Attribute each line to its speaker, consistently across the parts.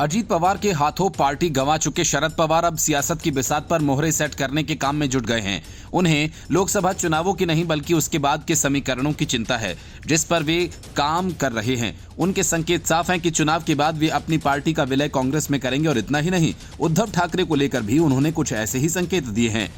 Speaker 1: अजीत पवार के हाथों पार्टी गंवा चुके शरद पवार अब सियासत की बिसात पर मोहरे सेट करने के काम में जुट गए हैं। उन्हें लोकसभा चुनावों की नहीं बल्कि उसके बाद के समीकरणों की चिंता है, जिस पर वे काम कर रहे हैं। उनके संकेत साफ हैं कि चुनाव के बाद वे अपनी पार्टी का विलय कांग्रेस में करेंगे और इतना ही नहीं, उद्धव ठाकरे को लेकर भी उन्होंने कुछ ऐसे ही संकेत दिए हैं।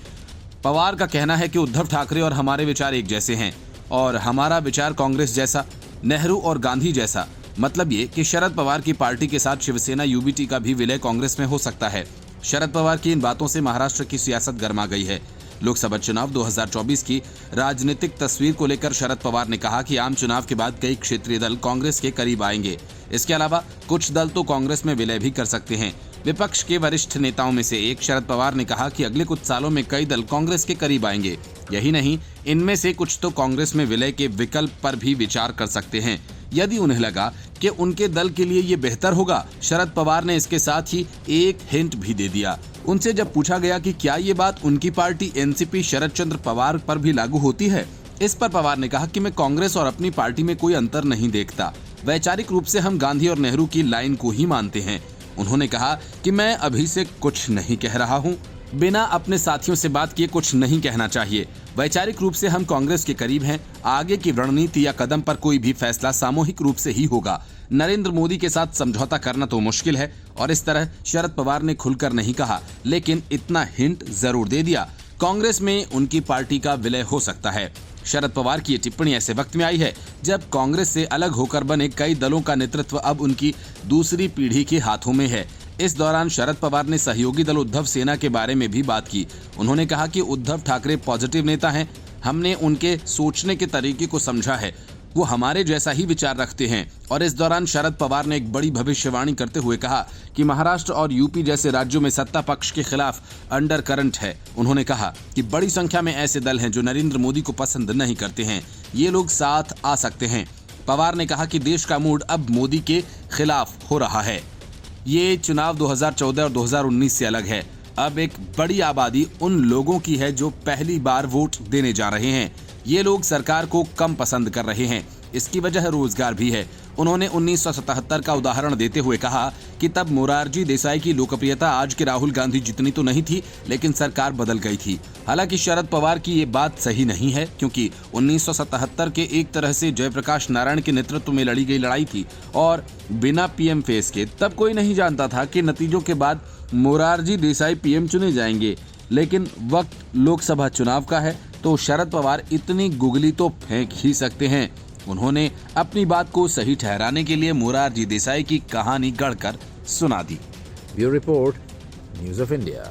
Speaker 1: पवार का कहना है कि उद्धव ठाकरे और हमारे विचार एक जैसे हैं और हमारा विचार कांग्रेस जैसा, नेहरू और गांधी जैसा। मतलब ये कि शरद पवार की पार्टी के साथ शिवसेना यूबीटी का भी विलय कांग्रेस में हो सकता है। शरद पवार की इन बातों से महाराष्ट्र की सियासत गर्मा गई है। लोकसभा चुनाव 2024 की राजनीतिक तस्वीर को लेकर शरद पवार ने कहा कि आम चुनाव के बाद कई क्षेत्रीय दल कांग्रेस के करीब आएंगे। इसके अलावा कुछ दल तो कांग्रेस में विलय भी कर सकते हैं। विपक्ष के वरिष्ठ नेताओं में से एक शरद पवार ने कहा कि अगले कुछ सालों में कई दल कांग्रेस के करीब आएंगे। यही नहीं, इनमें से कुछ तो कांग्रेस में विलय के विकल्प पर भी विचार कर सकते हैं यदि उन्हें लगा कि उनके दल के लिए ये बेहतर होगा। शरद पवार ने इसके साथ ही एक हिंट भी दे दिया। उनसे जब पूछा गया कि क्या ये बात उनकी पार्टी एनसीपी शरद चंद्र पवार पर भी लागू होती है, इस पर पवार ने कहा कि मैं कांग्रेस और अपनी पार्टी में कोई अंतर नहीं देखता। वैचारिक रूप से हम गांधी और नेहरू की लाइन को ही मानते हैं। उन्होंने कहा कि मैं अभी से कुछ नहीं कह रहा हूँ, बिना अपने साथियों से बात किए कुछ नहीं कहना चाहिए। वैचारिक रूप से हम कांग्रेस के करीब हैं। आगे की रणनीति या कदम पर कोई भी फैसला सामूहिक रूप से ही होगा। नरेंद्र मोदी के साथ समझौता करना तो मुश्किल है। और इस तरह शरद पवार ने खुलकर नहीं कहा, लेकिन इतना हिंट जरूर दे दिया, कांग्रेस में उनकी पार्टी का विलय हो सकता है। शरद पवार की ये टिप्पणी ऐसे वक्त में आई है जब कांग्रेस से अलग होकर बने कई दलों का नेतृत्व अब उनकी दूसरी पीढ़ी के हाथों में है। इस दौरान शरद पवार ने सहयोगी दल उद्धव सेना के बारे में भी बात की। उन्होंने कहा कि उद्धव ठाकरे पॉजिटिव नेता हैं। हमने उनके सोचने के तरीके को समझा है, वो हमारे जैसा ही विचार रखते हैं। और इस दौरान शरद पवार ने एक बड़ी भविष्यवाणी करते हुए कहा कि महाराष्ट्र और यूपी जैसे राज्यों में सत्ता पक्ष के खिलाफ अंडर करंट है। उन्होंने कहा कि बड़ी संख्या में ऐसे दल हैं जो नरेंद्र मोदी को पसंद नहीं करते हैं, ये लोग साथ आ सकते हैं। पवार ने कहा कि देश का मूड अब मोदी के खिलाफ हो रहा है। ये चुनाव 2014 और 2019 से अलग है। अब एक बड़ी आबादी उन लोगों की है जो पहली बार वोट देने जा रहे हैं। ये लोग सरकार को कम पसंद कर रहे हैं। इसकी वजह रोजगार भी है। उन्होंने 1977 का उदाहरण देते हुए कहा कि तब मोरारजी देसाई की लोकप्रियता आज के राहुल गांधी जितनी तो नहीं थी, लेकिन सरकार बदल गई थी। हालांकि शरद पवार की ये बात सही नहीं है, क्योंकि 1977 के एक तरह से जयप्रकाश नारायण के नेतृत्व में लड़ी गई लड़ाई थी और बिना पीएम फेस के तब कोई नहीं जानता था कि नतीजों के बाद मोरारजी देसाई पीएम चुने जाएंगे। लेकिन वक्त लोकसभा चुनाव का है तो शरद पवार इतनी गुगली तो फेंक ही सकते हैं। उन्होंने अपनी बात को सही ठहराने के लिए मोरारजी देसाई की कहानी गढ़कर सुना दी।
Speaker 2: Bureau report, news of India.